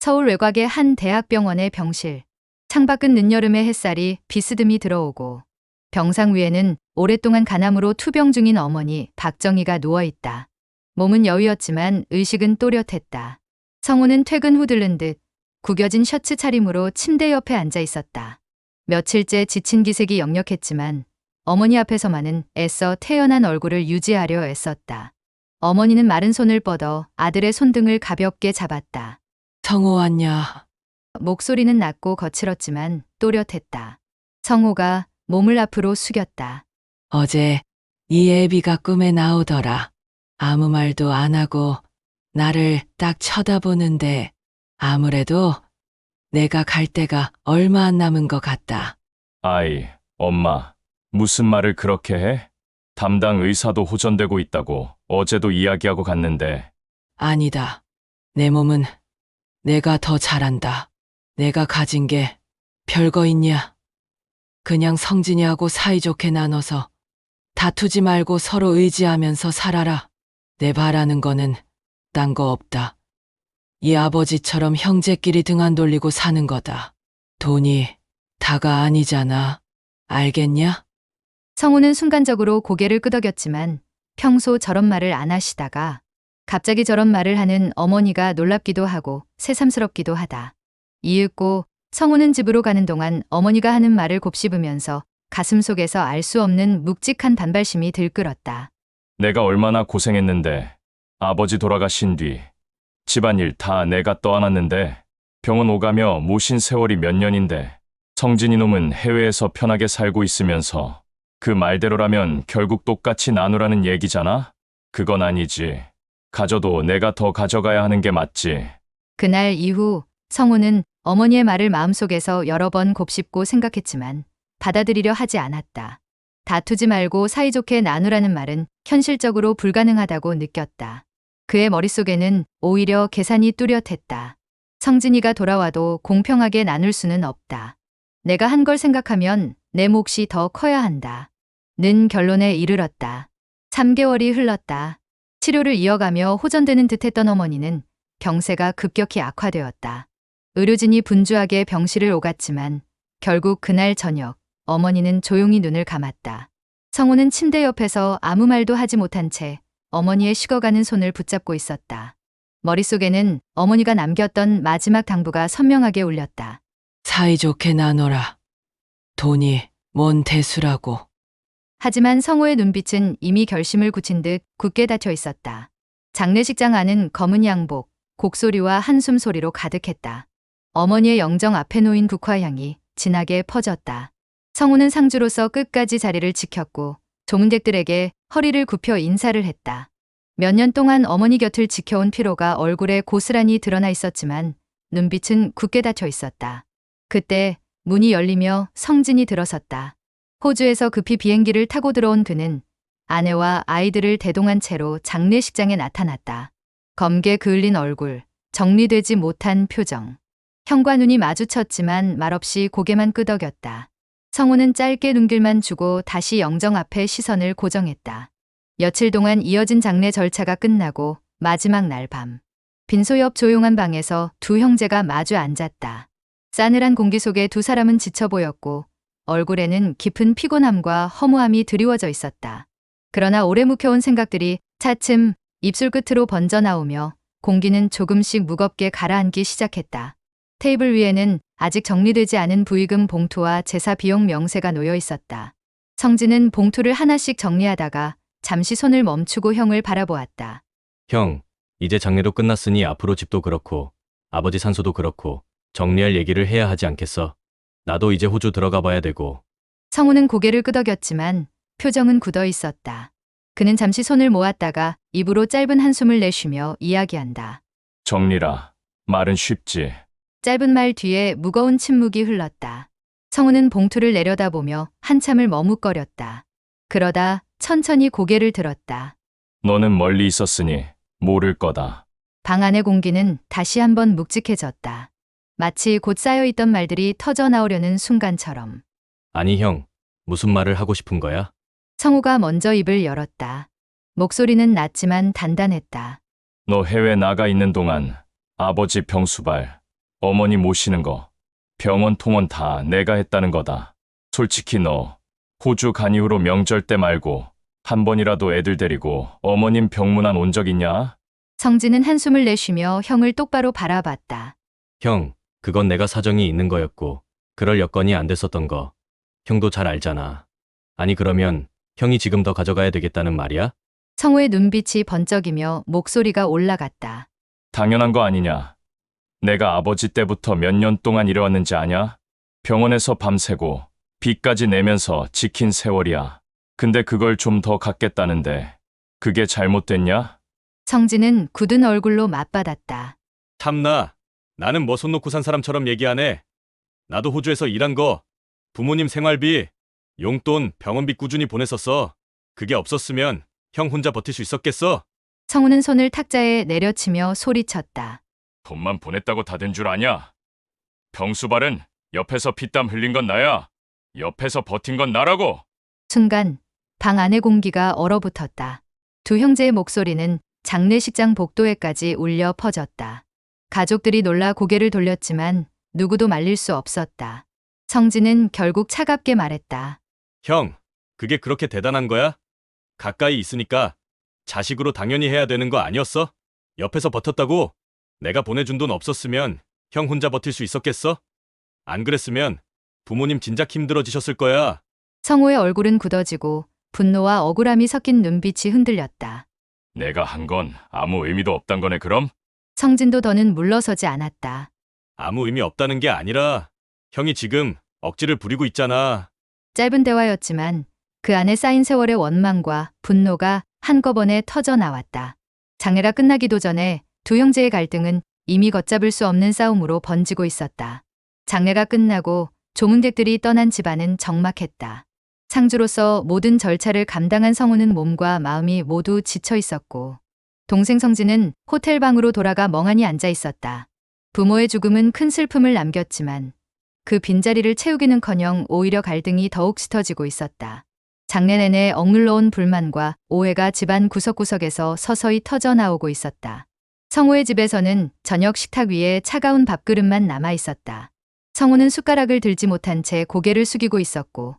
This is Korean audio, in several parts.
서울 외곽의 한 대학병원의 병실. 창밖은 늦여름의 햇살이 비스듬히 들어오고 병상 위에는 오랫동안 간암으로 투병 중인 어머니 박정희가 누워있다. 몸은 여위었지만 의식은 또렷했다. 성우는 퇴근 후 들른 듯 구겨진 셔츠 차림으로 침대 옆에 앉아 있었다. 며칠째 지친 기색이 역력했지만 어머니 앞에서만은 애써 태연한 얼굴을 유지하려 애썼다. 어머니는 마른 손을 뻗어 아들의 손등을 가볍게 잡았다. 성호 왔냐? 목소리는 낮고 거칠었지만 또렷했다. 성호가 몸을 앞으로 숙였다. 어제 이 애비가 꿈에 나오더라. 아무 말도 안 하고 나를 딱 쳐다보는데 아무래도 내가 갈 때가 얼마 안 남은 것 같다. 아이, 엄마, 무슨 말을 그렇게 해? 담당 의사도 호전되고 있다고 어제도 이야기하고 갔는데. 아니다. 내 몸은 내가 더 잘한다. 내가 가진 게 별거 있냐? 그냥 성진이하고 사이좋게 나눠서 다투지 말고 서로 의지하면서 살아라. 내 바라는 거는 딴 거 없다. 이 아버지처럼 형제끼리 등 안 돌리고 사는 거다. 돈이 다가 아니잖아. 알겠냐? 성우는 순간적으로 고개를 끄덕였지만 평소 저런 말을 안 하시다가 갑자기 저런 말을 하는 어머니가 놀랍기도 하고 새삼스럽기도 하다. 이윽고 성우는 집으로 가는 동안 어머니가 하는 말을 곱씹으면서 가슴속에서 알 수 없는 묵직한 반발심이 들끓었다. 내가 얼마나 고생했는데 아버지 돌아가신 뒤 집안일 다 내가 떠안았는데 병원 오가며 모신 세월이 몇 년인데 성진이 놈은 해외에서 편하게 살고 있으면서 그 말대로라면 결국 똑같이 나누라는 얘기잖아? 그건 아니지. 가져도 내가 더 가져가야 하는 게 맞지. 그날 이후 성우는 어머니의 말을 마음속에서 여러 번 곱씹고 생각했지만 받아들이려 하지 않았다. 다투지 말고 사이좋게 나누라는 말은 현실적으로 불가능하다고 느꼈다. 그의 머릿속에는 오히려 계산이 뚜렷했다. 성진이가 돌아와도 공평하게 나눌 수는 없다. 내가 한 걸 생각하면 내 몫이 더 커야 한다. 는 결론에 이르렀다. 3개월이 흘렀다. 치료를 이어가며 호전되는 듯했던 어머니는 병세가 급격히 악화되었다. 의료진이 분주하게 병실을 오갔지만 결국 그날 저녁 어머니는 조용히 눈을 감았다. 성우는 침대 옆에서 아무 말도 하지 못한 채 어머니의 식어가는 손을 붙잡고 있었다. 머릿속에는 어머니가 남겼던 마지막 당부가 선명하게 울렸다. 사이좋게 나눠라. 돈이 뭔 대수라고. 하지만 성우의 눈빛은 이미 결심을 굳힌 듯 굳게 닫혀 있었다. 장례식장 안은 검은 양복, 곡소리와 한숨 소리로 가득했다. 어머니의 영정 앞에 놓인 국화향이 진하게 퍼졌다. 성우는 상주로서 끝까지 자리를 지켰고 조문객들에게 허리를 굽혀 인사를 했다. 몇 년 동안 어머니 곁을 지켜온 피로가 얼굴에 고스란히 드러나 있었지만 눈빛은 굳게 닫혀 있었다. 그때 문이 열리며 성진이 들어섰다. 호주에서 급히 비행기를 타고 들어온 그는 아내와 아이들을 대동한 채로 장례식장에 나타났다. 검게 그을린 얼굴, 정리되지 못한 표정. 형과 눈이 마주쳤지만 말없이 고개만 끄덕였다. 성우는 짧게 눈길만 주고 다시 영정 앞에 시선을 고정했다. 며칠 동안 이어진 장례 절차가 끝나고 마지막 날 밤. 빈소 옆 조용한 방에서 두 형제가 마주 앉았다. 싸늘한 공기 속에 두 사람은 지쳐 보였고 얼굴에는 깊은 피곤함과 허무함이 드리워져 있었다. 그러나 오래 묵혀온 생각들이 차츰 입술 끝으로 번져나오며 공기는 조금씩 무겁게 가라앉기 시작했다. 테이블 위에는 아직 정리되지 않은 부의금 봉투와 제사 비용 명세가 놓여 있었다. 성진은 봉투를 하나씩 정리하다가 잠시 손을 멈추고 형을 바라보았다. 형, 이제 장례도 끝났으니 앞으로 집도 그렇고 아버지 산소도 그렇고 정리할 얘기를 해야 하지 않겠어? 나도 이제 호주 들어가 봐야 되고. 성우는 고개를 끄덕였지만 표정은 굳어 있었다. 그는 잠시 손을 모았다가 입으로 짧은 한숨을 내쉬며 이야기한다. 정리라. 말은 쉽지. 짧은 말 뒤에 무거운 침묵이 흘렀다. 성우는 봉투를 내려다보며 한참을 머뭇거렸다. 그러다 천천히 고개를 들었다. 너는 멀리 있었으니 모를 거다. 방 안의 공기는 다시 한번 묵직해졌다. 마치 곧 쌓여있던 말들이 터져나오려는 순간처럼. 아니 형, 무슨 말을 하고 싶은 거야? 성우가 먼저 입을 열었다. 목소리는 낮지만 단단했다. 너 해외 나가 있는 동안 아버지 병수발 어머니 모시는 거, 병원 통원 다 내가 했다는 거다. 솔직히 너 호주 간 이후로 명절 때 말고 한 번이라도 애들 데리고 어머님 병문안 온 적 있냐? 성진은 한숨을 내쉬며 형을 똑바로 바라봤다. 형, 그건 내가 사정이 있는 거였고, 그럴 여건이 안 됐었던 거. 형도 잘 알잖아. 아니, 그러면 형이 지금 더 가져가야 되겠다는 말이야? 성우의 눈빛이 번쩍이며 목소리가 올라갔다. 당연한 거 아니냐? 내가 아버지 때부터 몇 년 동안 일해왔는지 아냐? 병원에서 밤새고 빚까지 내면서 지킨 세월이야. 근데 그걸 좀 더 갖겠다는데 그게 잘못됐냐? 성진은 굳은 얼굴로 맞받았다. 참나, 나는 뭐 손 놓고 산 사람처럼 얘기하네. 나도 호주에서 일한 거, 부모님 생활비, 용돈, 병원비 꾸준히 보냈었어. 그게 없었으면 형 혼자 버틸 수 있었겠어? 성우는 손을 탁자에 내려치며 소리쳤다. 돈만 보냈다고 다 된 줄 아냐? 병수발은 옆에서 피땀 흘린 건 나야. 옆에서 버틴 건 나라고. 순간 방 안의 공기가 얼어붙었다. 두 형제의 목소리는 장례식장 복도에까지 울려 퍼졌다. 가족들이 놀라 고개를 돌렸지만 누구도 말릴 수 없었다. 성진은 결국 차갑게 말했다. 형, 그게 그렇게 대단한 거야? 가까이 있으니까 자식으로 당연히 해야 되는 거 아니었어? 옆에서 버텼다고? 내가 보내준 돈 없었으면 형 혼자 버틸 수 있었겠어? 안 그랬으면 부모님 진작 힘들어지셨을 거야. 성우의 얼굴은 굳어지고 분노와 억울함이 섞인 눈빛이 흔들렸다. 내가 한 건 아무 의미도 없단 거네 그럼? 성진도 더는 물러서지 않았다. 아무 의미 없다는 게 아니라 형이 지금 억지를 부리고 있잖아. 짧은 대화였지만 그 안에 쌓인 세월의 원망과 분노가 한꺼번에 터져 나왔다. 장례가 끝나기도 전에 두 형제의 갈등은 이미 걷잡을 수 없는 싸움으로 번지고 있었다. 장례가 끝나고 조문객들이 떠난 집안은 적막했다. 상주로서 모든 절차를 감당한 성우는 몸과 마음이 모두 지쳐 있었고, 동생 성진은 호텔 방으로 돌아가 멍하니 앉아 있었다. 부모의 죽음은 큰 슬픔을 남겼지만 그 빈자리를 채우기는커녕 오히려 갈등이 더욱 짙어지고 있었다. 장례 내내 억눌러온 불만과 오해가 집안 구석구석에서 서서히 터져 나오고 있었다. 성우의 집에서는 저녁 식탁 위에 차가운 밥그릇만 남아 있었다. 성우는 숟가락을 들지 못한 채 고개를 숙이고 있었고,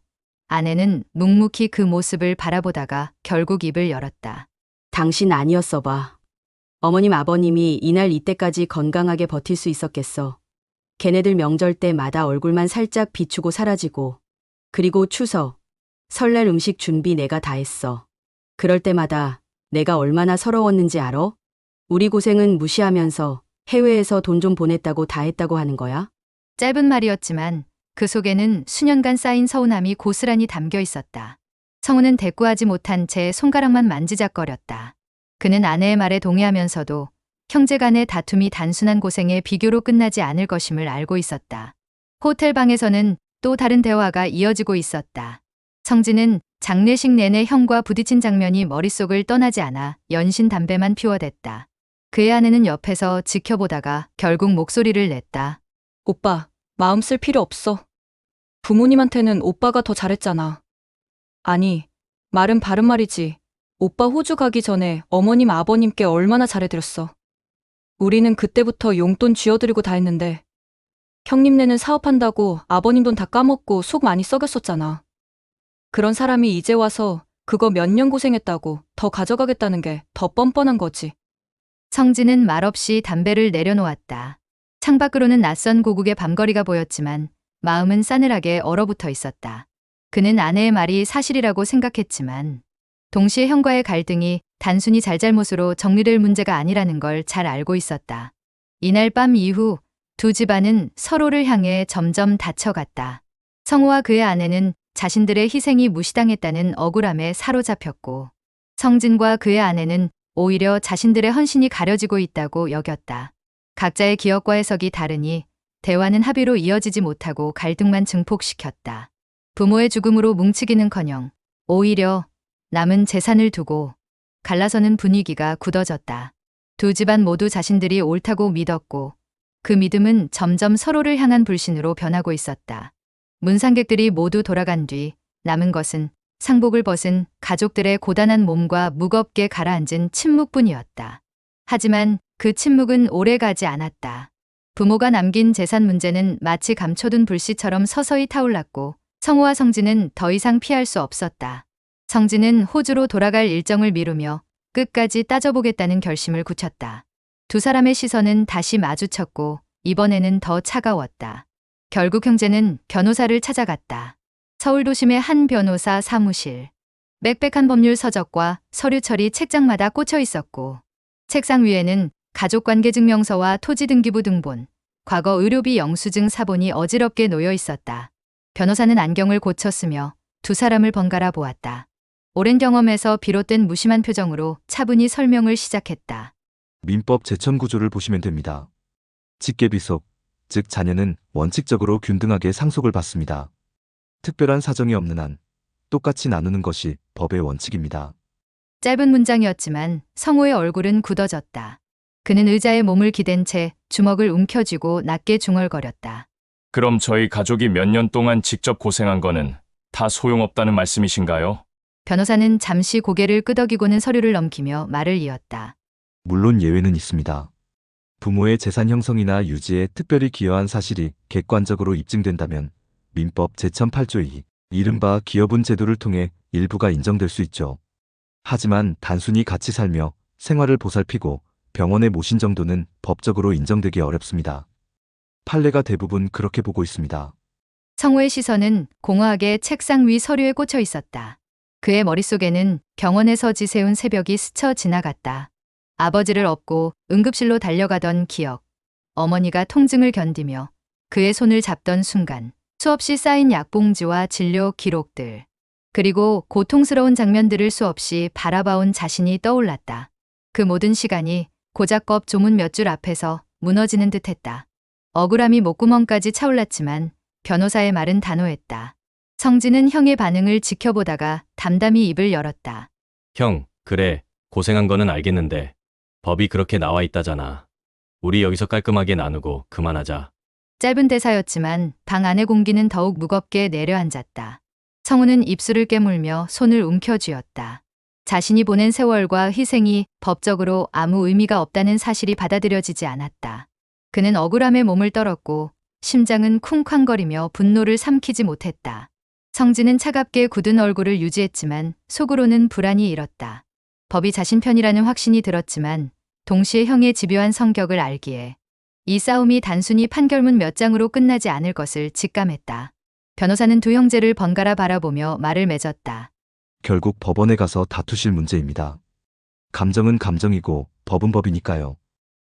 아내는 묵묵히 그 모습을 바라보다가 결국 입을 열었다. 당신 아니었어 봐. 어머님 아버님이 이날 이때까지 건강하게 버틸 수 있었겠어. 걔네들 명절 때마다 얼굴만 살짝 비추고 사라지고, 그리고 추석, 설날 음식 준비 내가 다 했어. 그럴 때마다 내가 얼마나 서러웠는지 알아? 우리 고생은 무시하면서 해외에서 돈 좀 보냈다고 다 했다고 하는 거야? 짧은 말이었지만 그 속에는 수년간 쌓인 서운함이 고스란히 담겨 있었다. 성우는 대꾸하지 못한 채 손가락만 만지작거렸다. 그는 아내의 말에 동의하면서도 형제 간의 다툼이 단순한 고생의 비교로 끝나지 않을 것임을 알고 있었다. 호텔 방에서는 또 다른 대화가 이어지고 있었다. 성진은 장례식 내내 형과 부딪힌 장면이 머릿속을 떠나지 않아 연신 담배만 피워댔다. 그의 아내는 옆에서 지켜보다가 결국 목소리를 냈다. 오빠, 마음 쓸 필요 없어. 부모님한테는 오빠가 더 잘했잖아. 아니, 말은 바른 말이지. 오빠 호주 가기 전에 어머님 아버님께 얼마나 잘해드렸어. 우리는 그때부터 용돈 쥐어드리고 다 했는데 형님네는 사업한다고 아버님 돈 다 까먹고 속 많이 썩였었잖아. 그런 사람이 이제 와서 그거 몇 년 고생했다고 더 가져가겠다는 게 더 뻔뻔한 거지. 성진은 말없이 담배를 내려놓았다. 창밖으로는 낯선 고국의 밤거리가 보였지만 마음은 싸늘하게 얼어붙어 있었다. 그는 아내의 말이 사실이라고 생각했지만 동시에 형과의 갈등이 단순히 잘잘못으로 정리될 문제가 아니라는 걸 잘 알고 있었다. 이날 밤 이후 두 집안은 서로를 향해 점점 닫혀갔다. 성우와 그의 아내는 자신들의 희생이 무시당했다는 억울함에 사로잡혔고, 성진과 그의 아내는 오히려 자신들의 헌신이 가려지고 있다고 여겼다. 각자의 기억과 해석이 다르니 대화는 합의로 이어지지 못하고 갈등만 증폭시켰다. 부모의 죽음으로 뭉치기는커녕 오히려 남은 재산을 두고 갈라서는 분위기가 굳어졌다. 두 집안 모두 자신들이 옳다고 믿었고 그 믿음은 점점 서로를 향한 불신으로 변하고 있었다. 문상객들이 모두 돌아간 뒤 남은 것은 상복을 벗은 가족들의 고단한 몸과 무겁게 가라앉은 침묵뿐이었다. 하지만 그 침묵은 오래 가지 않았다. 부모가 남긴 재산 문제는 마치 감춰둔 불씨처럼 서서히 타올랐고 성우와 성진은 더 이상 피할 수 없었다. 성진은 호주로 돌아갈 일정을 미루며 끝까지 따져보겠다는 결심을 굳혔다. 두 사람의 시선은 다시 마주쳤고 이번에는 더 차가웠다. 결국 형제는 변호사를 찾아갔다. 서울도심의 한 변호사 사무실. 빽빽한 법률 서적과 서류 처리 책장마다 꽂혀 있었고 책상 위에는 가족관계증명서와 토지등기부 등본, 과거 의료비 영수증 사본이 어지럽게 놓여 있었다. 변호사는 안경을 고쳤으며 두 사람을 번갈아 보았다. 오랜 경험에서 비롯된 무심한 표정으로 차분히 설명을 시작했다. 민법 제천 구조를 보시면 됩니다. 직계비속, 즉 자녀는 원칙적으로 균등하게 상속을 받습니다. 특별한 사정이 없는 한 똑같이 나누는 것이 법의 원칙입니다. 짧은 문장이었지만 성우의 얼굴은 굳어졌다. 그는 의자에 몸을 기댄 채 주먹을 움켜쥐고 낮게 중얼거렸다. 그럼 저희 가족이 몇 년 동안 직접 고생한 거는 다 소용없다는 말씀이신가요? 변호사는 잠시 고개를 끄덕이고는 서류를 넘기며 말을 이었다. 물론 예외는 있습니다. 부모의 재산 형성이나 유지에 특별히 기여한 사실이 객관적으로 입증된다면 민법 제1008조 2, 이른바 기여분 제도를 통해 일부가 인정될 수 있죠. 하지만 단순히 같이 살며 생활을 보살피고 병원에 모신 정도는 법적으로 인정되기 어렵습니다. 판례가 대부분 그렇게 보고 있습니다. 성우의 시선은 공허하게 책상 위 서류에 꽂혀 있었다. 그의 머릿속에는 병원에서 지새운 새벽이 스쳐 지나갔다. 아버지를 업고 응급실로 달려가던 기억, 어머니가 통증을 견디며 그의 손을 잡던 순간, 수없이 쌓인 약봉지와 진료 기록들, 그리고 고통스러운 장면들을 수없이 바라봐온 자신이 떠올랐다. 그 모든 시간이 고작법 조문 몇 줄 앞에서 무너지는 듯했다. 억울함이 목구멍까지 차올랐지만 변호사의 말은 단호했다. 성진은 형의 반응을 지켜보다가 담담히 입을 열었다. 형, 그래. 고생한 거는 알겠는데 법이 그렇게 나와 있다잖아. 우리 여기서 깔끔하게 나누고 그만하자. 짧은 대사였지만 방 안의 공기는 더욱 무겁게 내려앉았다. 성우는 입술을 깨물며 손을 움켜쥐었다. 자신이 보낸 세월과 희생이 법적으로 아무 의미가 없다는 사실이 받아들여지지 않았다. 그는 억울함에 몸을 떨었고 심장은 쿵쾅거리며 분노를 삼키지 못했다. 성진은 차갑게 굳은 얼굴을 유지했지만 속으로는 불안이 일었다. 법이 자신 편이라는 확신이 들었지만 동시에 형의 집요한 성격을 알기에 이 싸움이 단순히 판결문 몇 장으로 끝나지 않을 것을 직감했다. 변호사는 두 형제를 번갈아 바라보며 말을 맺었다. 결국 법원에 가서 다투실 문제입니다. 감정은 감정이고 법은 법이니까요.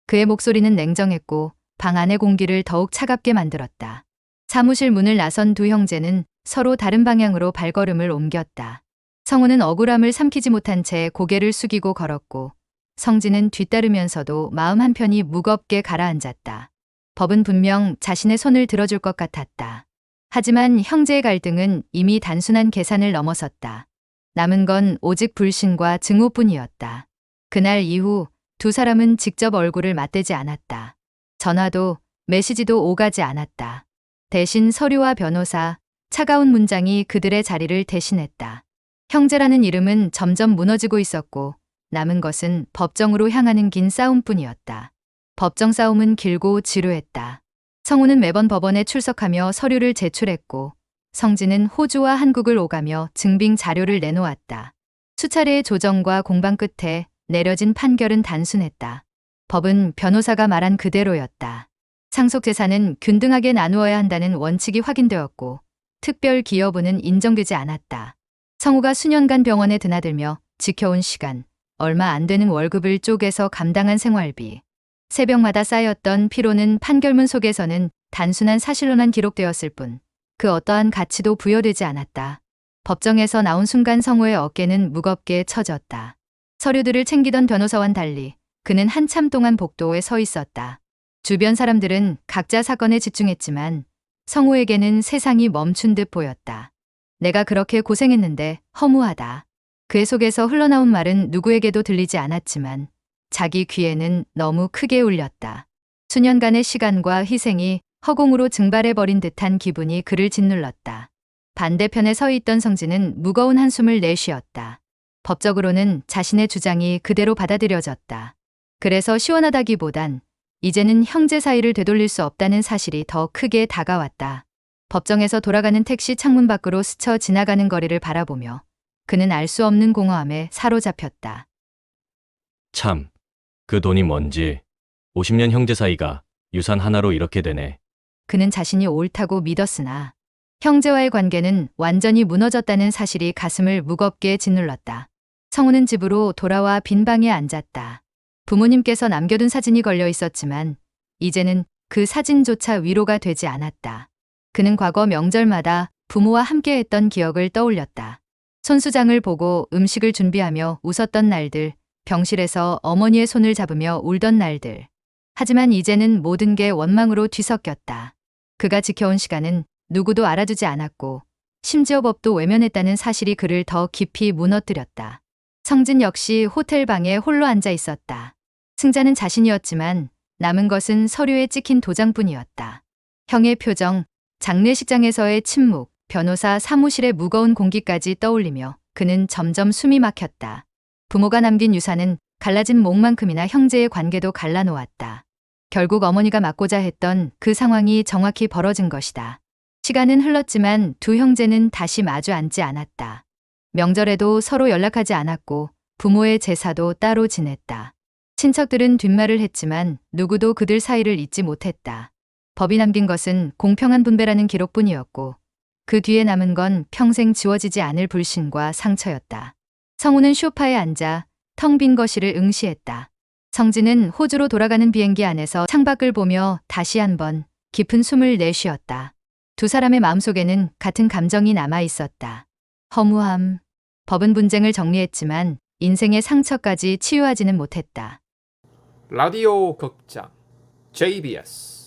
그의 목소리는 냉정했고 방 안의 공기를 더욱 차갑게 만들었다. 사무실 문을 나선 두 형제는 서로 다른 방향으로 발걸음을 옮겼다. 성우는 억울함을 삼키지 못한 채 고개를 숙이고 걸었고 성진은 뒤따르면서도 마음 한편이 무겁게 가라앉았다. 법은 분명 자신의 손을 들어줄 것 같았다. 하지만 형제의 갈등은 이미 단순한 계산을 넘어섰다. 남은 건 오직 불신과 증오뿐이었다. 그날 이후 두 사람은 직접 얼굴을 맞대지 않았다. 전화도 메시지도 오가지 않았다. 대신 서류와 변호사, 차가운 문장이 그들의 자리를 대신했다. 형제라는 이름은 점점 무너지고 있었고 남은 것은 법정으로 향하는 긴 싸움뿐이었다. 법정 싸움은 길고 지루했다. 성우는 매번 법원에 출석하며 서류를 제출했고 성진은 호주와 한국을 오가며 증빙 자료를 내놓았다. 수차례의 조정과 공방 끝에 내려진 판결은 단순했다. 법은 변호사가 말한 그대로였다. 상속 재산은 균등하게 나누어야 한다는 원칙이 확인되었고 특별 기여분은 인정되지 않았다. 성우가 수년간 병원에 드나들며 지켜온 시간, 얼마 안 되는 월급을 쪼개서 감당한 생활비, 새벽마다 쌓였던 피로는 판결문 속에서는 단순한 사실로만 기록되었을 뿐 그 어떠한 가치도 부여되지 않았다. 법정에서 나온 순간 성우의 어깨는 무겁게 처졌다. 서류들을 챙기던 변호사와는 달리 그는 한참 동안 복도에 서 있었다. 주변 사람들은 각자 사건에 집중했지만 성우에게는 세상이 멈춘 듯 보였다. 내가 그렇게 고생했는데 허무하다. 그의 속에서 흘러나온 말은 누구에게도 들리지 않았지만 자기 귀에는 너무 크게 울렸다. 수년간의 시간과 희생이 허공으로 증발해버린 듯한 기분이 그를 짓눌렀다. 반대편에 서 있던 성진은 무거운 한숨을 내쉬었다. 법적으로는 자신의 주장이 그대로 받아들여졌다. 그래서 시원하다기보단 이제는 형제 사이를 되돌릴 수 없다는 사실이 더 크게 다가왔다. 법정에서 돌아가는 택시 창문 밖으로 스쳐 지나가는 거리를 바라보며 그는 알 수 없는 공허함에 사로잡혔다. 참, 그 돈이 뭔지 50년 형제 사이가 유산 하나로 이렇게 되네. 그는 자신이 옳다고 믿었으나 형제와의 관계는 완전히 무너졌다는 사실이 가슴을 무겁게 짓눌렀다. 성우는 집으로 돌아와 빈 방에 앉았다. 부모님께서 남겨둔 사진이 걸려 있었지만 이제는 그 사진조차 위로가 되지 않았다. 그는 과거 명절마다 부모와 함께했던 기억을 떠올렸다. 손수장을 보고 음식을 준비하며 웃었던 날들, 병실에서 어머니의 손을 잡으며 울던 날들. 하지만 이제는 모든 게 원망으로 뒤섞였다. 그가 지켜온 시간은 누구도 알아주지 않았고 심지어 법도 외면했다는 사실이 그를 더 깊이 무너뜨렸다. 성진 역시 호텔 방에 홀로 앉아 있었다. 승자는 자신이었지만 남은 것은 서류에 찍힌 도장뿐이었다. 형의 표정, 장례식장에서의 침묵, 변호사 사무실의 무거운 공기까지 떠올리며 그는 점점 숨이 막혔다. 부모가 남긴 유산은 갈라진 목만큼이나 형제의 관계도 갈라놓았다. 결국 어머니가 맡고자 했던 그 상황이 정확히 벌어진 것이다. 시간은 흘렀지만 두 형제는 다시 마주 앉지 않았다. 명절에도 서로 연락하지 않았고 부모의 제사도 따로 지냈다. 친척들은 뒷말을 했지만 누구도 그들 사이를 잊지 못했다. 법이 남긴 것은 공평한 분배라는 기록뿐이었고 그 뒤에 남은 건 평생 지워지지 않을 불신과 상처였다. 성우는 소파에 앉아 텅 빈 거실을 응시했다. 성진은 호주로 돌아가는 비행기 안에서 창밖을 보며 다시 한번 깊은 숨을 내쉬었다. 두 사람의 마음속에는 같은 감정이 남아 있었다. 허무함. 법은 분쟁을 정리했지만 인생의 상처까지 치유하지는 못했다. 라디오 극장 JBS